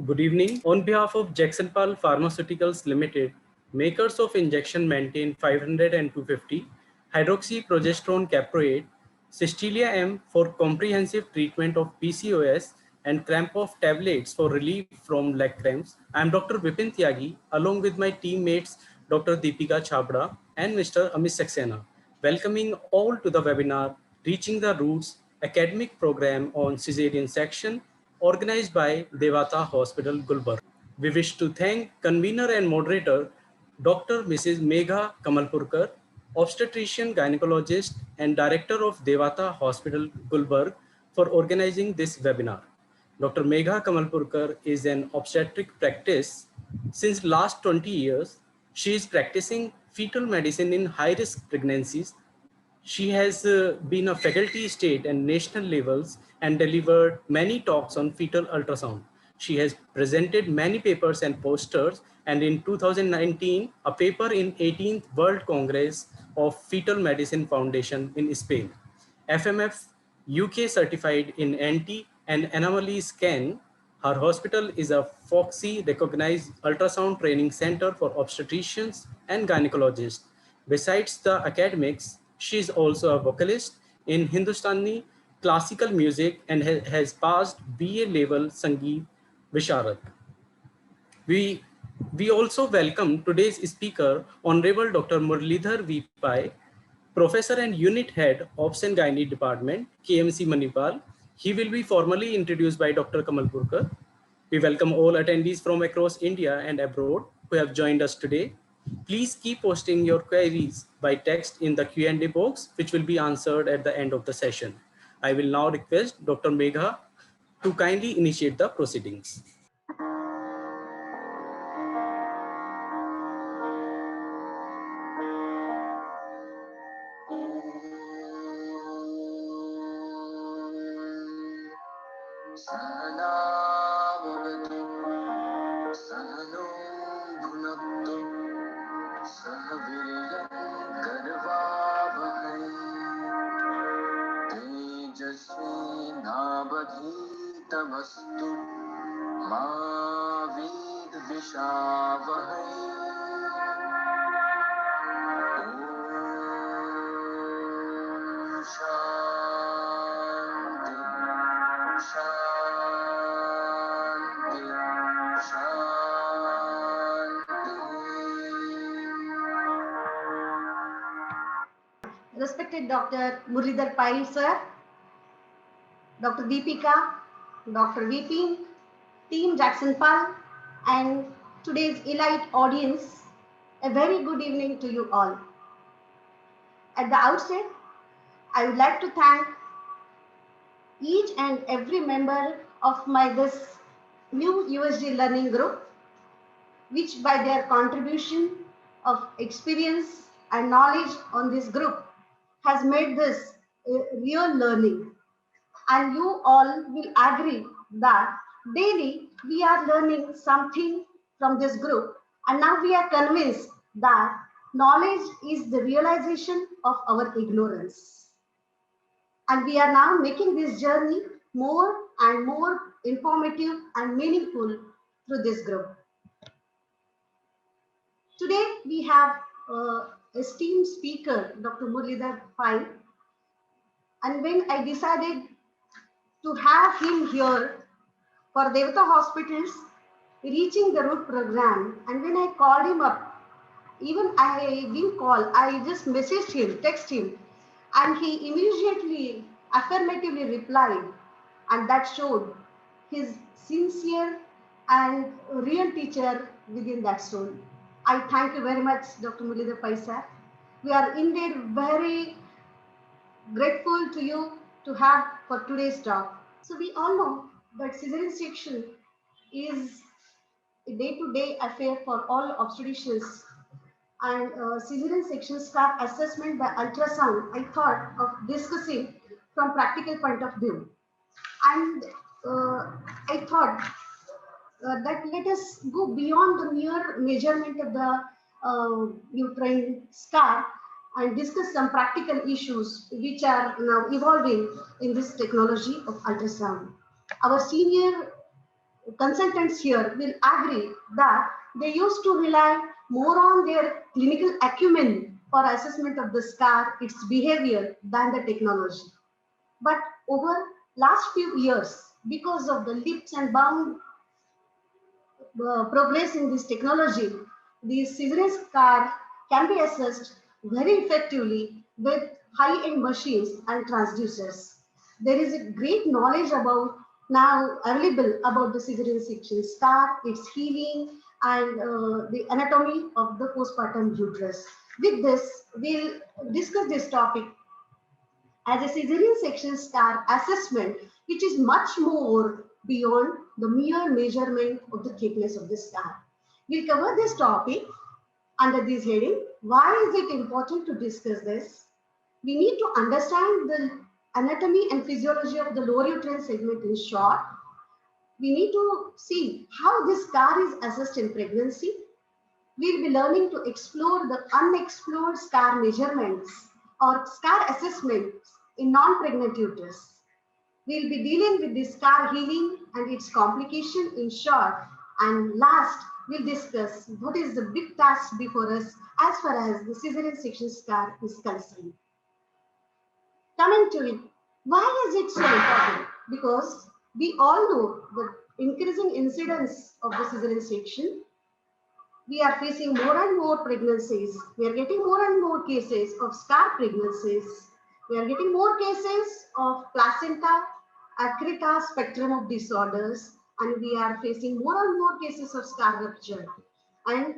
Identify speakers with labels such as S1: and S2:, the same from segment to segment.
S1: Good evening. On behalf of Jacksonpal Pharmaceuticals Limited, makers of injection maintain 500 and 250, hydroxyprogesterone caproate, Cystelia M for comprehensive treatment of PCOS, and cramp of tablets for relief from leg cramps. I am Dr. Vipin Tyagi, along with my teammates Dr. Deepika Chhabra and Mr. Amit Saxena, welcoming all to the webinar Reaching the Roots academic program on cesarean section organized by Devata Hospital, Gulbarga. We wish to thank convener and moderator Dr. Mrs. Megha Kamalpurkar, obstetrician gynecologist and director of Devata Hospital, Gulbarga, for organizing this webinar. Dr. Megha Kamalpurkar is an obstetric practice since last 20 years. She is practicing fetal medicine in high-risk pregnancies. She has been a faculty state and national levels and delivered many talks on fetal ultrasound. She has presented many papers and posters, and in 2019, a paper in 18th World Congress of Fetal Medicine Foundation in Spain. FMF UK certified in NT and anomaly scan. Her hospital is a FOXY recognized ultrasound training center for obstetricians and gynecologists. Besides the academics, she is also a vocalist in Hindustani classical music and has passed BA level Sangeet Visharad. We, we also welcome today's speaker, Honorable Dr. Muralidhar V. Pai, Professor and Unit Head, Obs and Gynae Department, KMC Manipal. He will be formally introduced by Dr. Kamalpurkar. We welcome all attendees from across India and abroad who have joined us today. Please keep posting your queries by text in the Q&A box, which will be answered at the end of the session. I will now request Dr. Megha to kindly initiate the proceedings.
S2: तमस्तु मा विद्विषावहै ॐ शान्ति शान्ति शान्ति।
S3: Respected Dr. Muralidhar Pai sir, Dr. Deepika, Dr. Vipin, Team Jacksonpal, and today's elite audience, a very good evening to you all. At the outset, I would like to thank each and every member of this new USG learning group, which by their contribution of experience and knowledge on this group has made this real learning. And you all will agree that daily we are learning something from this group, and now we are convinced that knowledge is the realization of our ignorance. And we are now making this journey more and more informative and meaningful through this group. Today we have esteemed speaker Dr. Muralidhar Pai, and when I decided to have him here for Devata Hospital's Reaching the Root program, and when I called him up, even I didn't call, I just messaged him, text him, and he immediately affirmatively replied, and that showed his sincere and real teacher within that soul. I thank you very much, Dr. Muralidhar Pai sir. We are indeed very grateful to you to have for today's talk. So we all know that cesarean section is a day-to-day affair for all obstetricians, and cesarean section start assessment by ultrasound. I thought of discussing from practical point of view, and I thought that let us go beyond the mere measurement of the uterine scar and discuss some practical issues which are now evolving in this technology of ultrasound. Our senior consultants here will agree that they used to rely more on their clinical acumen for assessment of the scar, its behavior, than the technology. But over last few years, because of the leaps and bounds progress in this technology, the cesarean scar can be assessed very effectively with high-end machines and transducers. There is a great knowledge about now available about the cesarean section scar, its healing, and the anatomy of the postpartum uterus. With this, we'll discuss this topic as a cesarean section scar assessment, which is much more beyond the mere measurement of the thickness of the scar. We'll cover this topic under this heading. Why is it important to discuss this? We need to understand the anatomy and physiology of the lower uterine segment in short. We need to see how this scar is assessed in pregnancy. We'll be learning to explore the unexplored scar measurements or scar assessments in non-pregnant uterus. We'll be dealing with the scar healing and its complication in short. And last, we'll discuss what is the big task before us as far as the cesarean section scar is concerned. Coming to it, why is it so important? Because we all know the increasing incidence of the cesarean section. We are facing more and more pregnancies. We are getting more and more cases of scar pregnancies. We are getting more cases of placenta, accreta spectrum of disorders, and we are facing more and more cases of scar rupture. And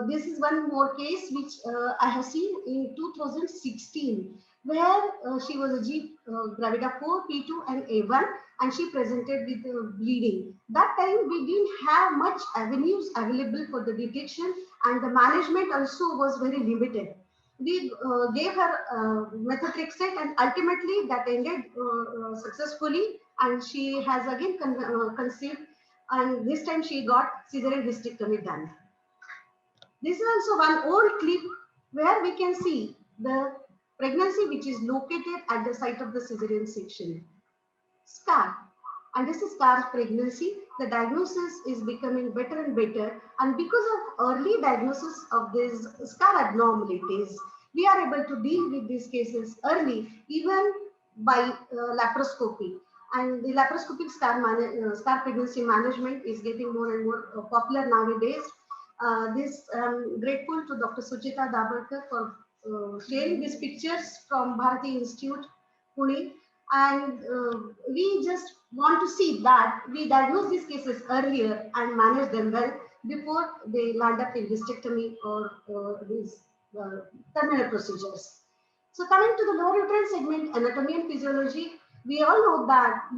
S3: this is one more case which I have seen in 2016, where she was a G gravida 4, P2 and A1, and she presented with bleeding. That time we didn't have much avenues available for the detection, and the management also was very limited. We gave her methotrexate, and ultimately that ended successfully, and she has again conceived, and this time she got cesarean hysterectomy done. This is also one old clip where we can see the pregnancy which is located at the site of the cesarean section. Scar. And this is scar pregnancy. The diagnosis is becoming better and better. And because of early diagnosis of these scar abnormalities, we are able to deal with these cases early, even by laparoscopy. And the laparoscopic scar pregnancy management is getting more and more popular nowadays. Grateful to Dr. Suchita Dabarkar for sharing these pictures from Bharati Institute, Pune. And we just want to see that we diagnose these cases earlier and manage them well before they land up in hysterectomy or these terminal procedures. So coming to the lower uterine segment, anatomy and physiology, we all know that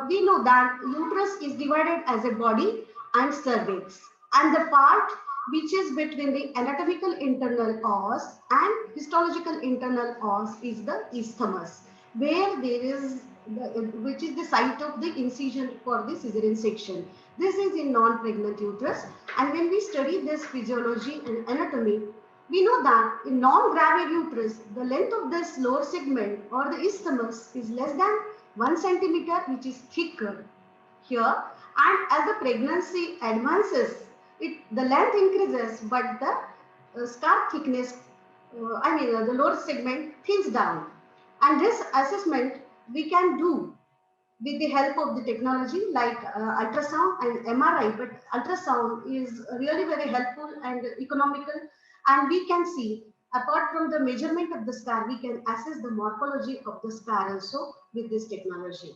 S3: we know that uterus is divided as a body and cervix, and the part which is between the anatomical internal os and histological internal os is the isthmus, where there is which is the site of the incision for the cesarean section. This is in non-pregnant uterus, and when we study this physiology and anatomy, we know that in non-gravid uterus, the length of this lower segment or the isthmus is less than 1 centimeter, which is thicker here. And as the pregnancy advances, the length increases, but the scar thickness, the lower segment thins down. And this assessment we can do with the help of the technology like ultrasound and MRI, but ultrasound is really very helpful and economical, and we can see, apart from the measurement of the scar, we can assess the morphology of the scar also with this technology.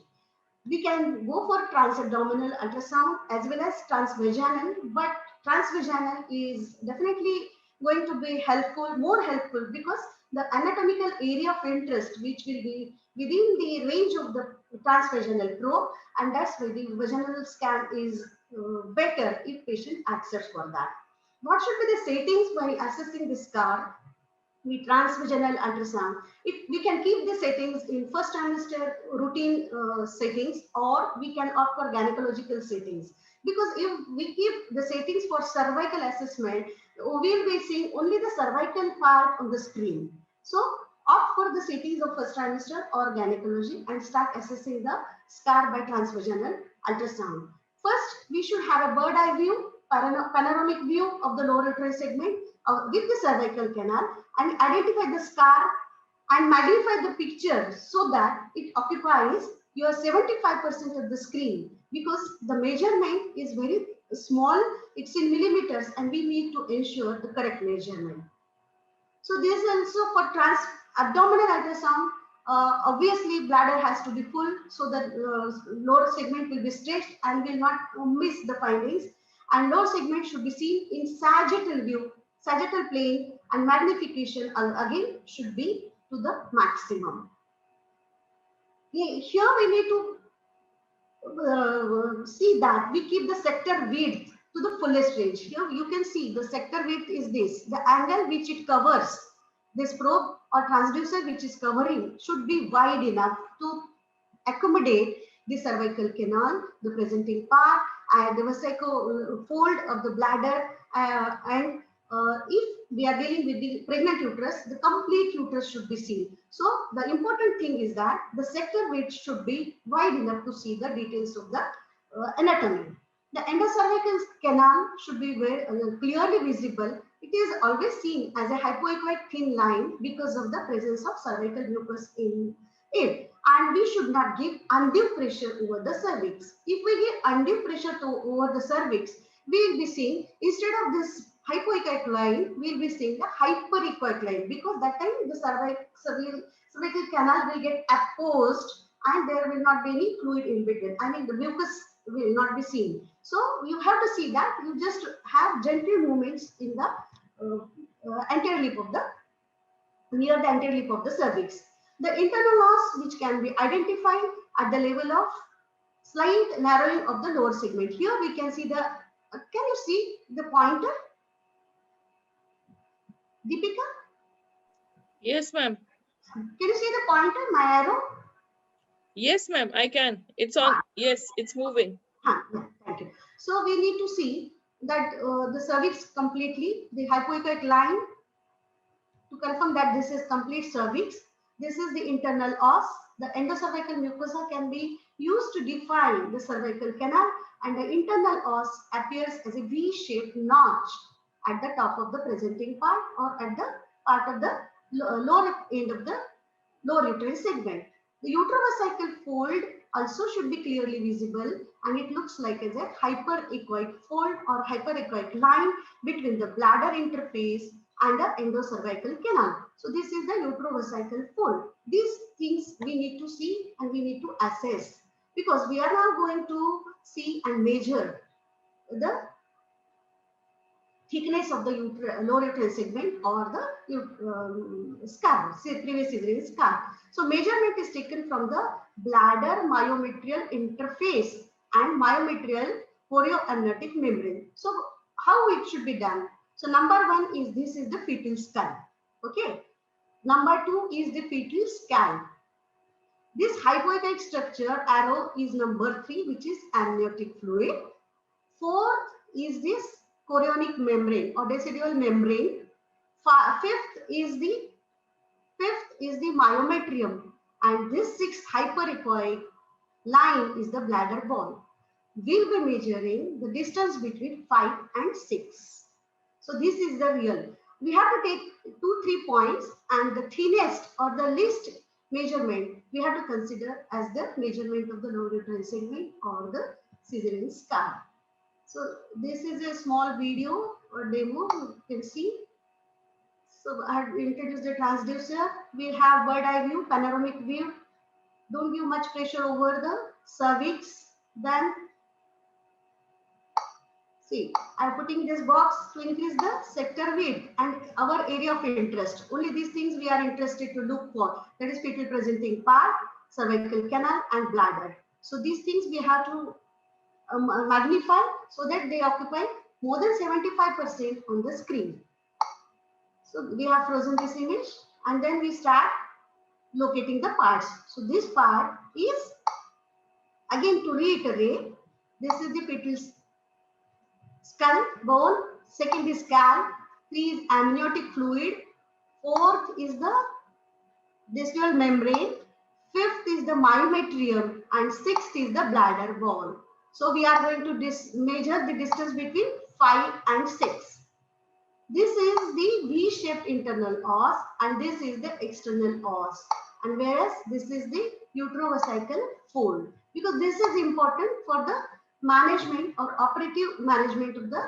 S3: We can go for transabdominal ultrasound as well as transvaginal, but transvaginal is definitely going to be helpful, more helpful, because the anatomical area of interest which will be within the range of the transvaginal probe, and that's why the vaginal scan is better if patient accepts for that. What should be the settings by assessing the scar? We transvaginal ultrasound. We can keep the settings in first trimester routine settings, or we can opt for gynecological settings. Because if we keep the settings for cervical assessment, we will be seeing only the cervical part on the screen. So opt for the cities of first trimester or gynecology and start assessing the scar by transvaginal ultrasound. First, we should have a bird eye view, panoramic view of the lower uterine segment with the cervical canal and identify the scar and magnify the picture so that it occupies your 75% of the screen, because the measurement is very small, it's in millimeters, and we need to ensure the correct measurement. So this is also for abdominal ultrasound. Obviously, bladder has to be full so that lower segment will be stretched and will not miss the findings. And lower segment should be seen in sagittal view, sagittal plane, and magnification again should be to the maximum. Here we need to see that we keep the sector width to the fullest range. Here you can see the sector width is this. The angle which it covers, this probe or transducer which is covering, should be wide enough to accommodate the cervical canal, the presenting part, and the vesico fold of the bladder, and if we are dealing with the pregnant uterus, the complete uterus should be seen. So the important thing is that the sector width should be wide enough to see the details of the anatomy. The endocervical canal should be very clearly visible. It is always seen as a hypoechoic thin line because of the presence of cervical mucus in it. And we should not give undue pressure over the cervix. If we give undue pressure over the cervix, we will be seeing, instead of this hypoechoic line, we will be seeing the hyperechoic line, because that time the cervical canal will get opposed and there will not be any fluid in between. I mean, the mucus will not be seen. So you have to see that you just have gentle movements in the anterior lip of the, near the anterior lip of the cervix. The internal loss which can be identified at the level of slight narrowing of the lower segment. Here we can see the, can you see the pointer? Deepika?
S4: Yes, ma'am.
S3: Can you see the pointer, my arrow?
S4: Yes, ma'am, I can. It's on. Yes, it's moving.
S3: Yeah, thank you. So we need to see that the cervix completely, the hypoechoic line, to confirm that this is complete cervix. This is the internal os. The endocervical mucosa can be used to define the cervical canal, and the internal os appears as a V-shaped notch at the top of the presenting part or at the part of the lower end of the lower uterine segment. The uterovesical fold also should be clearly visible, and it looks like as a hyperechoic fold or hyperechoic line between the bladder interface and the endocervical canal. So this is the uterovesical fold. These things we need to see and we need to assess, because we are now going to see and measure the thickness of the lower uterine segment or the scar, say previous cesarean scar. So measurement is taken from the bladder myometrial interface and myometrial chorioamniotic membrane. So how it should be done? So number one is, this is the fetal skull. Okay. Number two is the fetal scalp. This hypoechoic structure arrow is number 3, which is amniotic fluid. Fourth is this chorionic membrane or decidual membrane. Fifth is the myometrium, and this sixth hyperechoic line is the bladder wall. We'll be measuring the distance between 5 and 6. So this is the real. We have to take 2-3 points, and the thinnest or the least measurement we have to consider as the measurement of the lower uterine segment or the caesarean scar. So this is a small video or demo you can see. So I have introduced the transducer. We'll have bird eye view, panoramic view. Don't give much pressure over the cervix. Then see, I'm putting this box to increase the sector width and our area of interest. Only these things we are interested to look for. That is fetal presenting part, cervical canal, and bladder. So these things we have to magnify so that they occupy more than 75% on the screen. So we have frozen this image, and then we start locating the parts. So this part is, again to reiterate, this is the fetal skull bone, second is scalp, 3 is amniotic fluid, 4th is the distal membrane, fifth is the myometrium, and sixth is the bladder wall. So we are going to measure the distance between 5 and 6. This is the V-shaped internal os and this is the external os. And whereas this is the utrovesical fold. Because this is important for the management or operative management of the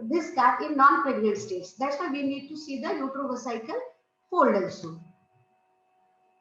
S3: this cat in non-pregnant states. That's why we need to see the utrovesical fold also.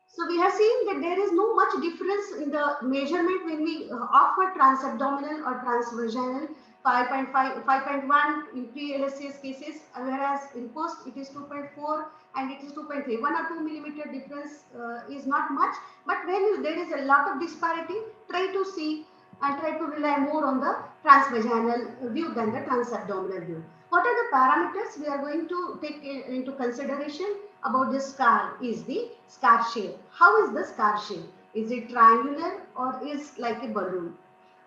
S3: So we have seen that there is no much difference in the measurement when we offer transabdominal or transvaginal 5.5, 5.1 in pre-LSCS cases, whereas in post it is 2.4 and it is 2.3. 1 or 2 millimeter difference is not much, but when there is a lot of disparity, try to see and try to rely more on the transvaginal view than the transabdominal view. What are the parameters we are going to take into consideration about this scar is the scar shape. How is the scar shape? Is it triangular or is like a balloon?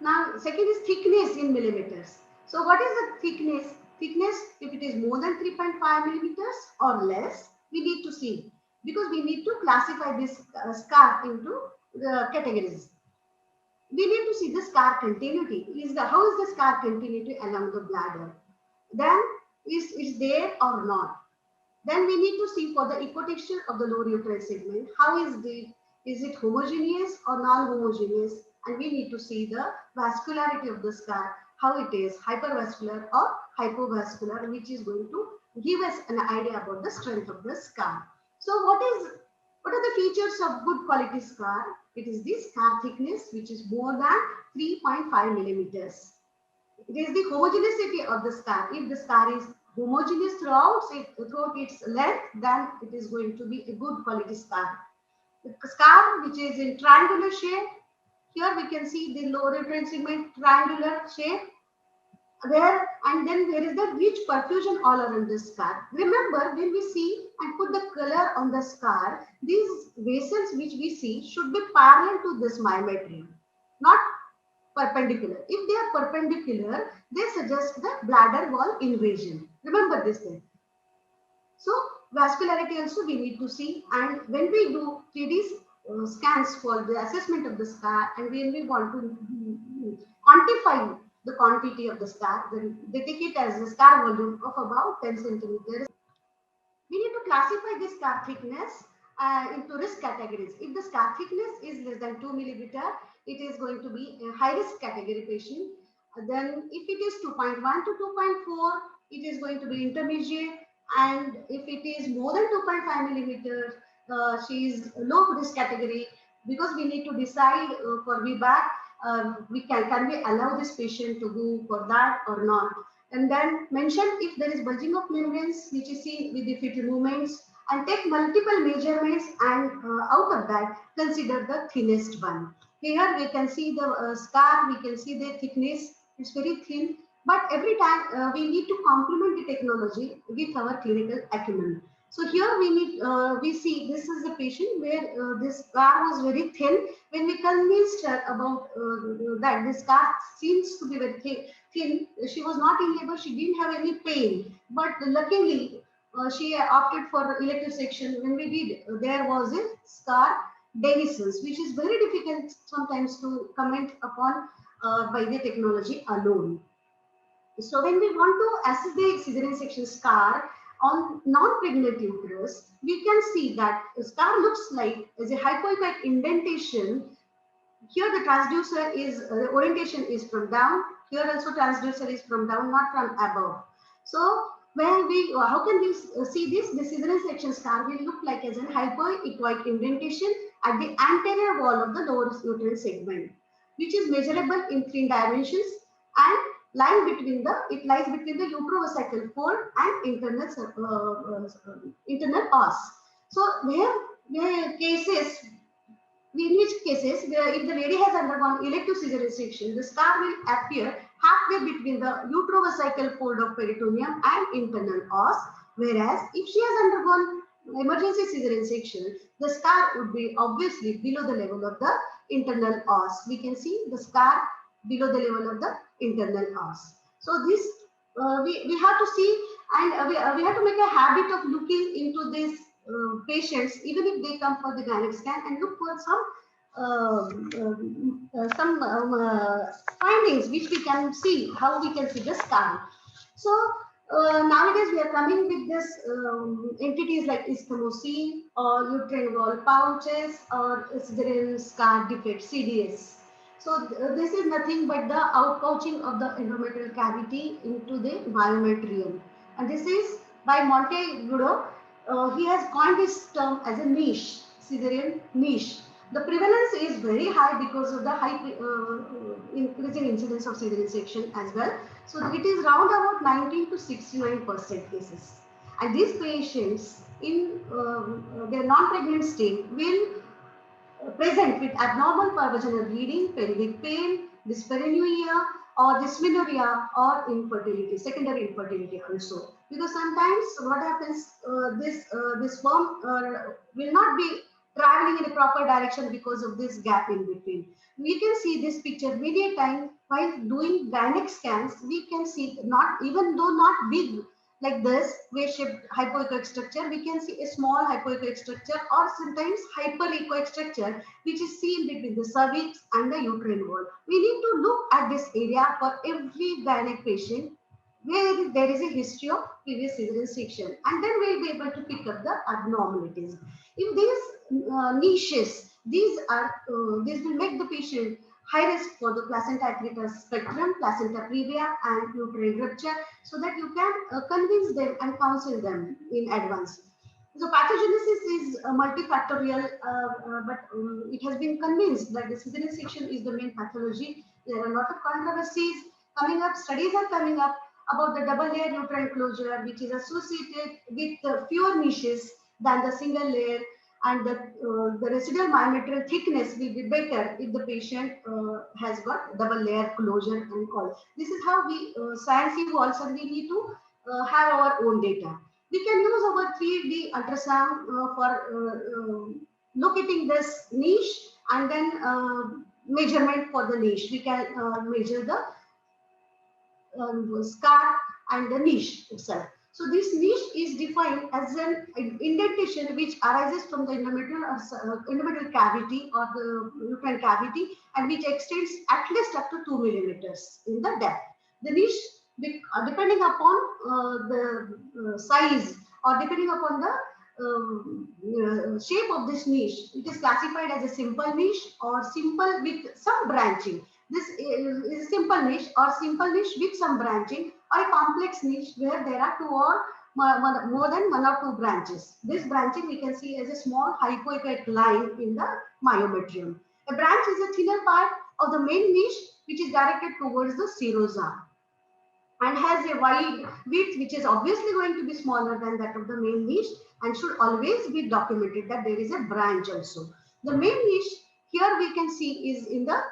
S3: Now, second is thickness in millimeters. So what is the thickness? Thickness, if it is more than 3.5 millimeters or less, we need to see because we need to classify this scar into the categories. We need to see the scar continuity. How is the scar continuity along the bladder? Then is it there or not? Then we need to see for the ecotexture of the lower uterine segment, how is it homogeneous or non-homogeneous? And we need to see the vascularity of the scar, how it is hypervascular or hypovascular, which is going to give us an idea about the strength of the scar. So what are the features of good quality scar? It is the scar thickness, which is more than 3.5 millimeters. It is the homogeneity of the scar. If the scar is homogeneous throughout its length, then it is going to be a good quality scar. The scar which is in triangular shape, here we can see the lower uterine segment triangular shape there, and then there is the rich perfusion all around the scar. Remember, when we see and put the color on the scar, these vessels which we see should be parallel to this myometrium, not perpendicular. If they are perpendicular, they suggest the bladder wall invasion. Remember this thing. So vascularity also we need to see, and when we do 3D scans for the assessment of the scar, and when we want to quantify the quantity of the scar, then they take it as a scar volume of about 10 centimeters. We need to classify the scar thickness into risk categories. If the scar thickness is less than 2 millimeter, it is going to be a high risk category patient. Then if it is 2.1 to 2.4, it is going to be intermediate. And if it is more than 2.5 millimeters, she is low risk category, because we need to decide for VBAC, can we allow this patient to go for that or not. And then mention if there is bulging of membranes, which is seen with the fetal movements, and take multiple measurements, and out of that consider the thinnest one. Here we can see the scar, we can see the thickness, it's very thin, but every time we need to complement the technology with our clinical acumen. So here we see this is a patient where this scar was very thin. When we convinced her about that this scar seems to be very thin, she was not in labor, she didn't have any pain, but luckily she opted for elective section. When we did, there was a scar dehiscence, which is very difficult sometimes to comment upon by the technology alone. So when we want to assess the cesarean section scar on non-pregnant uterus, we can see that the scar looks like as a hypoechoic indentation. Here the transducer is, orientation is from down. Here also transducer is from down, not from above. So when how can we see this? The cesarean section scar will look like as a hypoechoic indentation at the anterior wall of the lower uterine segment, which is measurable in 3 dimensions, and it lies between the utrovesical fold and internal os. So where cases, in which cases, where if the lady has undergone elective cesarean section, the scar will appear halfway between the utrovesical fold of peritoneum and internal os, whereas if she has undergone emergency cesarean section, the scar would be obviously below the level of the internal os. We can see the scar below the level of the internal os. So this we have to see, and we have to make a habit of looking into this patients, even if they come for the gynec scan, and look for some findings which we can see, how we can see the scar. So nowadays we are coming with this entities like ischemosine or uterine wall pouches or cesarean scar defect, CDS. So this is nothing but the outpouching of the endometrial cavity into the myometrium, and this is by Monteagudo. He has coined this term as a niche, cesarean niche. The prevalence is very high because of the high increasing incidence of cesarean section as well. So it is round about 19 to 69% cases. And these patients in their non-pregnant state will present with abnormal pervaginal bleeding, pelvic pain, dyspareunia, or dysmenorrhea, or infertility, secondary infertility also. Because sometimes what happens, this sperm will not be traveling in a proper direction because of this gap in between. We can see this picture many a time while doing gynec scans. We can see, not even though not big like this V-shaped hypoechoic structure, we can see a small hypoechoic structure or sometimes hyperechoic structure which is seen between the cervix and the uterine wall. We need to look at this area for every gynec patient where there is a history of previous cesarean section, and then we'll be able to pick up the abnormalities. If these niches, these will make the patient high risk for the placenta accreta spectrum, placenta previa, and uterine rupture, so that you can convince them and counsel them in advance. So pathogenesis is multifactorial, but it has been convinced that the cesarean section is the main pathology. There are a lot of controversies coming up. Studies are coming up about the double layer uterine closure, which is associated with fewer niches than the single layer, and the residual myometrial thickness will be better if the patient has got double layer closure and all. This is how we science evolves, and we need to have our own data. We can use our 3D ultrasound for locating this niche, and then measurement for the niche. We can measure the scar and the niche itself. So this niche is defined as an indentation which arises from the endometrial cavity or the uterine cavity, and which extends at least up to 2 millimeters in the depth. The niche, depending upon the size or depending upon the shape of this niche, it is classified as a simple niche or simple with some branching. This is a simple niche or simple niche with some branching, or a complex niche where there are two or more than one or two branches. This branching we can see as a small hypoechoic line in the myometrium. A branch is a thinner part of the main niche which is directed towards the serosa and has a wide width which is obviously going to be smaller than that of the main niche, and should always be documented that there is a branch also. The main niche here we can see is in the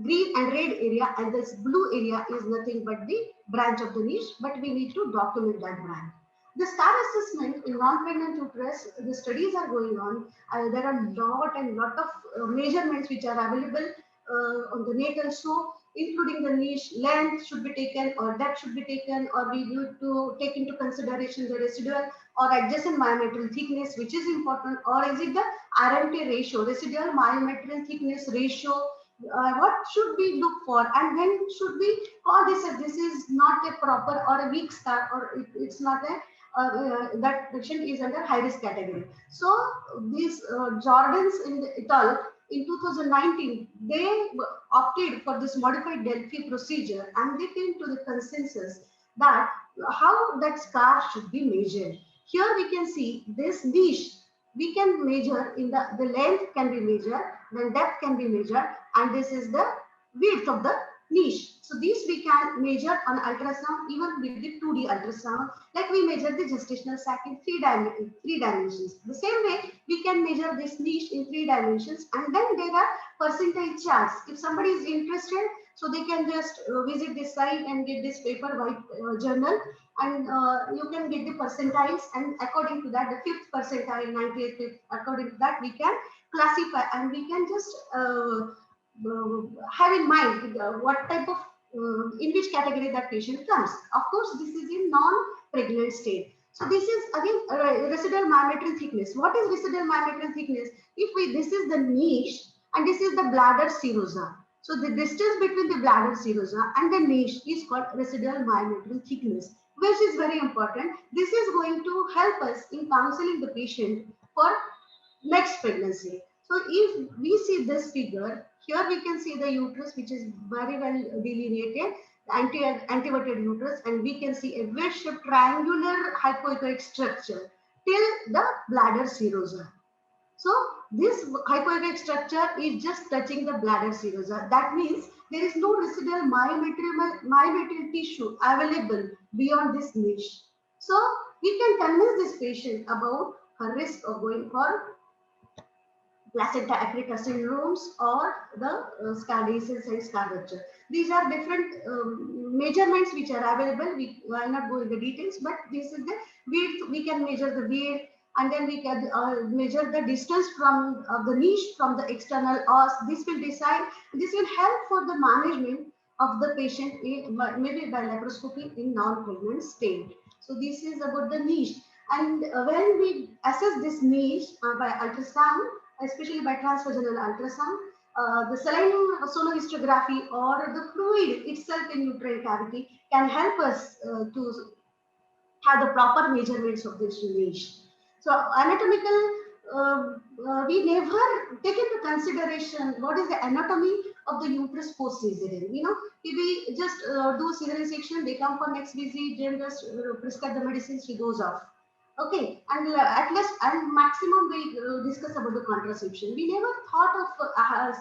S3: green and red area, and this blue area is nothing but the branch of the niche, but we need to document that branch. The scar assessment in non-pregnant uterus, the studies are going on. There are lot of measurements which are available on the natal show, including the niche length should be taken, or depth should be taken, or we need to take into consideration the residual or adjacent myometrial thickness, which is important, or is it the RMT ratio, residual myometrial thickness ratio. What should we look for, and when should we call this as this is not a proper or a weak scar, or it's not a that patient is under high risk category. So these Jordans et al. In 2019, they opted for this modified Delphi procedure, and they came to the consensus that how that scar should be measured. Here we can see this niche. We can measure in the length can be measured, then depth can be measured, and this is the width of the niche. So these we can measure on ultrasound, even with the 2D ultrasound, like we measure the gestational sac in three dimensions. The same way we can measure this niche in 3 dimensions, and then there are percentage charts. If somebody is interested, so they can just visit this site and get this paper white journal, and you can get the percentiles, and according to that, the 5th percentile, 98th, according to that we can classify, and we can just have in mind what type of in which category that patient comes. Of course, this is in non-pregnant state. So this is again residual myometrial thickness. What is residual myometrial thickness? This is the niche and this is the bladder serosa. So the distance between the bladder serosa and the niche is called residual myometrial thickness, which is very important. This is going to help us in counseling the patient for next pregnancy. So if we see this figure, here we can see the uterus, which is very well delineated, anteverted uterus, and we can see a wedge-shaped triangular hypoechoic structure till the bladder serosa. So this hypoechoic structure is just touching the bladder serosa. That means there is no residual myometrial tissue available beyond this niche. So we can convince this patient about her risk of going for placenta accreta syndromes or the scariosis and scar rupture. These are different measurements which are available. I'll not go into details, but this is the width. We can measure the width, and then we can measure the distance from the niche from the external os. This will decide. This will help for the management of the patient maybe by laparoscopy in non-pregnant state. So this is about the niche. And when we assess this niche by ultrasound, especially by transvaginal ultrasound, the saline sonohysterography or the fluid itself in uterine cavity can help us to have the proper measurements of this niche. So anatomical, we never take into consideration what is the anatomy of the uterus post cesarean. You know, if we just do cesarean section, they come for next visit, then just prescribe the medicines, she goes off. Okay, and at least and maximum we discuss about the contraception. We never thought of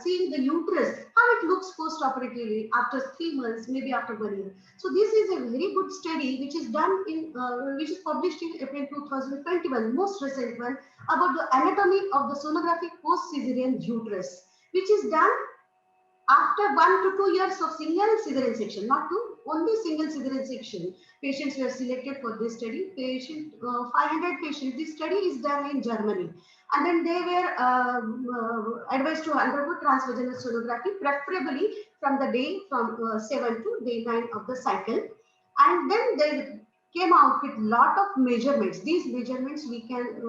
S3: seeing the uterus, how it looks post-operatively after 3 months, maybe after 1 year. So this is a very good study which is done in, which is published in April 2021, most recent one, about the anatomy of the sonographic post-cesarean uterus, which is done after 1 to 2 years of single cesarean section, not two, only single cesarean section. Patients were selected for this study. 500 patients. This study is done in Germany, and then they were advised to undergo transvaginal sonography, preferably from the day from 7 to day 9 of the cycle, and then they came out with lot of measurements. These measurements we can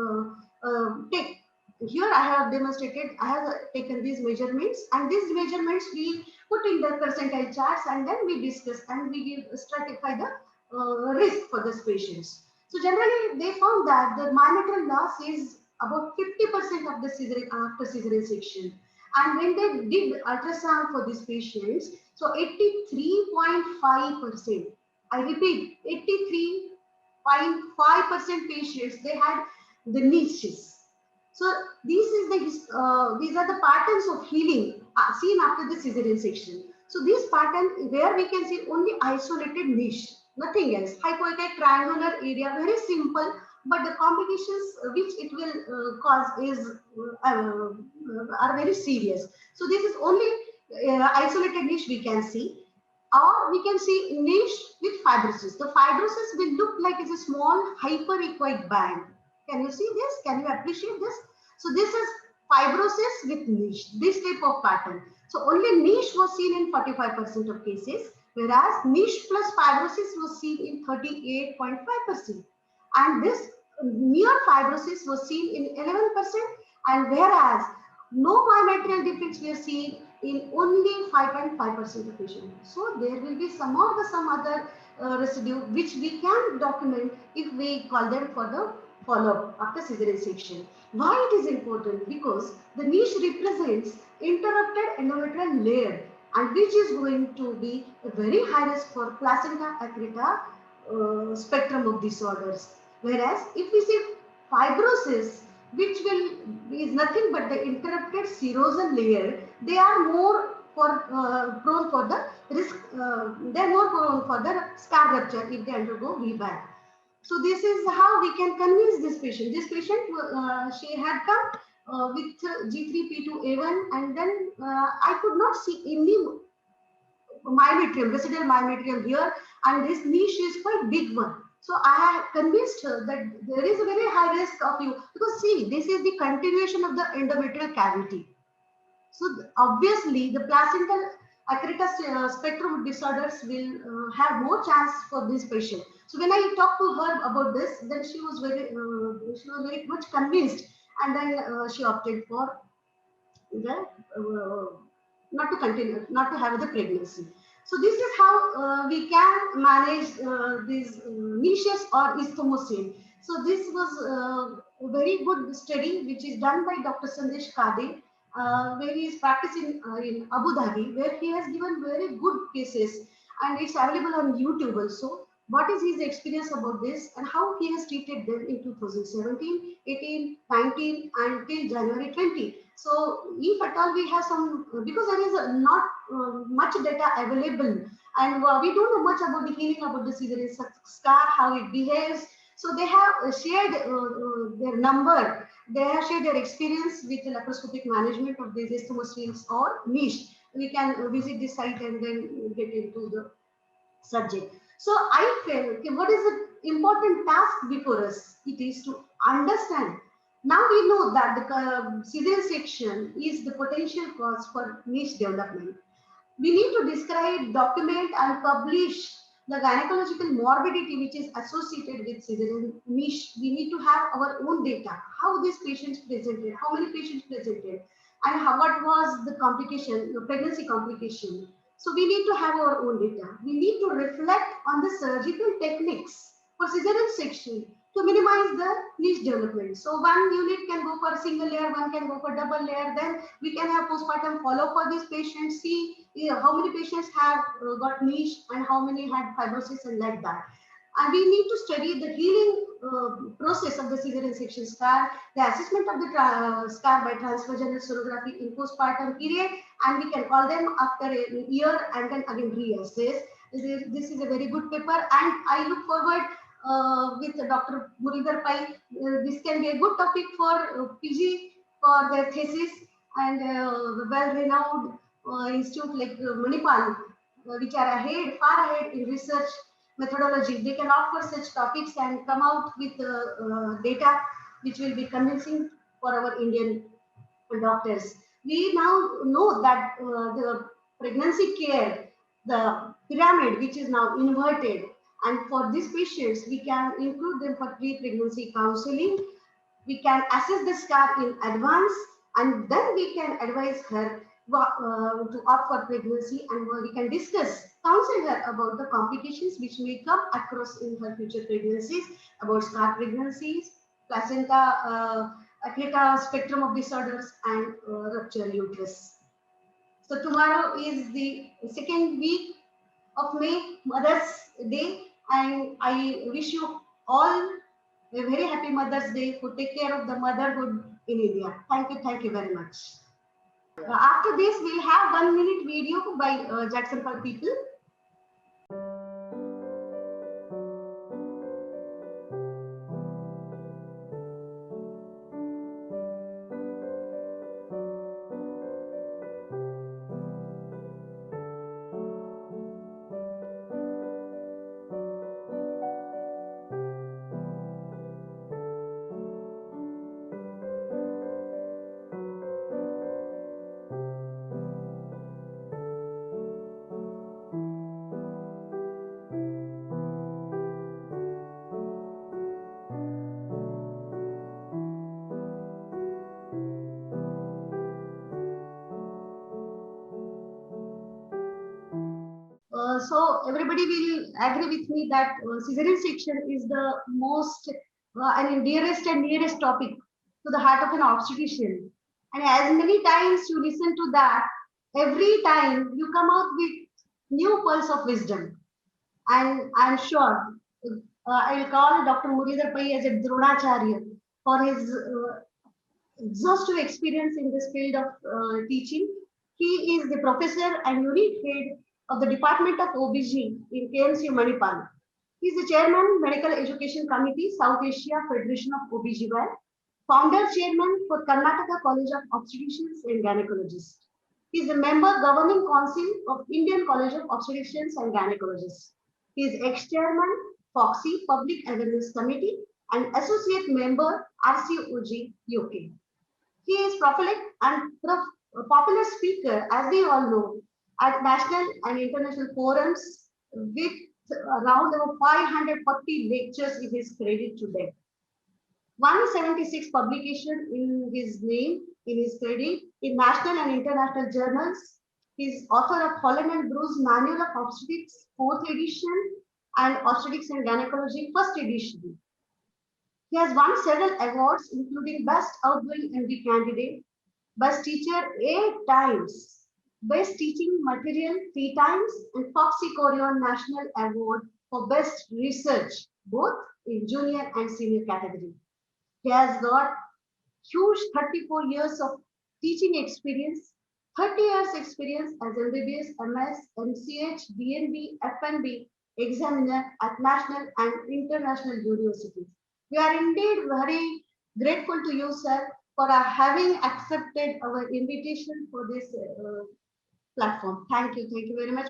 S3: take. Here I have demonstrated, I have taken these measurements, and these measurements we put in the percentile charts, and then we discuss and we stratify the risk for these patients. So generally they found that the myometrial loss is about 50% of the cesarean after cesarean section. And when they did ultrasound for these patients, so 83.5%, I repeat, 83.5% patients, they had the niches. So these are the patterns of healing seen after the cesarean section. So this pattern where we can see only isolated niche, nothing else. Hypoechoic triangular area, very simple, but the complications which it will cause is are very serious. So this is only isolated niche we can see, or we can see niche with fibrosis. The fibrosis will look like it's a small hyperechoic band. Can you see this? Can you appreciate this? So this is fibrosis with niche, this type of pattern. So only niche was seen in 45% of cases, whereas niche plus fibrosis was seen in 38.5%. And this near fibrosis was seen in 11%, and whereas no myometrial defects were seen in only 5.5% of patients. So there will be some other residue which we can document if we call them for the follow-up after cesarean section. Why it is important? Because the niche represents interrupted endometrial layer, and which is going to be a very high risk for placenta accreta spectrum of disorders. Whereas if we see fibrosis, which is nothing but the interrupted serosal layer, they are more prone for the risk. They are more prone for the scar rupture if they undergo VBAC. So this is how we can convince this patient. This patient, she had come with G3P2A1, and then I could not see any myometrium, residual myometrium here, and this niche is quite big one. So I have convinced her that there is a very high risk of you, because see, this is the continuation of the endometrial cavity. So obviously the placental accreta spectrum disorders will have more chance for this patient. So when I talked to her about this, then she was very much convinced, and then she opted for the not to continue, not to have the pregnancy. So this is how we can manage these niches or isthmosine. So this was a very good study which is done by Dr. Sandesh Kade, where he is practicing in Abu Dhabi, where he has given very good cases, and it's available on YouTube also. What is his experience about this and how he has treated them in 2017, 18, 19, until January 20. So if at all we have some, because there is not much data available, and we don't know much about the healing about the cesarean scar, how it behaves. So they have shared their number, they have shared their experience with the laparoscopic management of these isthmosomes or niche. We can visit the site and then get into the subject. So I feel, okay, what is the important task before us? It is to understand. Now we know that the cesarean section is the potential cause for niche development. We need to describe, document, and publish the gynecological morbidity which is associated with cesarean niche. We need to have our own data, how these patients presented, how many patients presented, and what was the complication, the pregnancy complication. So we need to have our own data. We need to reflect on the surgical techniques for cesarean section to minimize the niche development. So one unit can go for single layer, one can go for double layer. Then we can have postpartum follow for these patients, see how many patients have got niche and how many had fibrosis and like that. And we need to study the healing process of the cesarean section scar, the assessment of the scar by transvaginal sonography in postpartum period, and we can call them after a year and then again reassess. This is a very good paper, and I look forward with Dr. Muralidhar Pai. This can be a good topic for PG for their thesis, and well-renowned institute like Manipal, which are far ahead in research methodology. They can opt for such topics and come out with data which will be convincing for our Indian doctors. We now know that the pregnancy care, the pyramid which is now inverted, and for these patients we can include them for pre-pregnancy counseling. We can assess the scar in advance, and then we can advise her to opt for pregnancy, and we can counsel her about the complications which may come across in her future pregnancies, about scar pregnancies, placenta, Atleta spectrum of disorders, and rupture uterus. So tomorrow is the second week of May, Mother's Day, and I wish you all a very happy Mother's Day, who take care of the motherhood in India. Thank you very much. After this, we'll have 1 minute video by Jackson Park people. So everybody will agree with me that cesarean section is the most and dearest and nearest topic to the heart of an obstetrician. And as many times you listen to that, every time you come out with new pearls of wisdom. And I'm sure I will call Dr. Muralidhar Pai as a Dronacharya for his exhaustive experience in this field of teaching. He is the professor and unit head of the Department of OBG in KMC Manipal. He is the chairman, Medical Education Committee, South Asia Federation of OBGYN, founder chairman for Karnataka College of Obstetricians and Gynecologists. He is a member governing council of Indian College of Obstetricians and Gynecologists. He is ex-chairman, FOXY Public Awareness Committee, and associate member, RCOG UK. He is prolific and popular speaker, as we all know, at national and international forums with around over 540 lectures is his credit to date. 176 publication in his name, in his credit, in national and international journals. He is author of Holland and Bruce Manual of Obstetrics, 4th edition, and Obstetrics and Gynecology, 1st edition. He has won several awards, including Best Outgoing MD Candidate, Best Teacher 8 times, Best Teaching Material 3 times, and Foxy Corion National Award for Best Research, both in junior and senior category. He has got huge 34 years of teaching experience, 30 years experience as MBBS, MS, MCH, DNB, FNB examiner at national and international universities. We are indeed very grateful to you, sir, for having accepted our invitation for this platform. Thank you very much.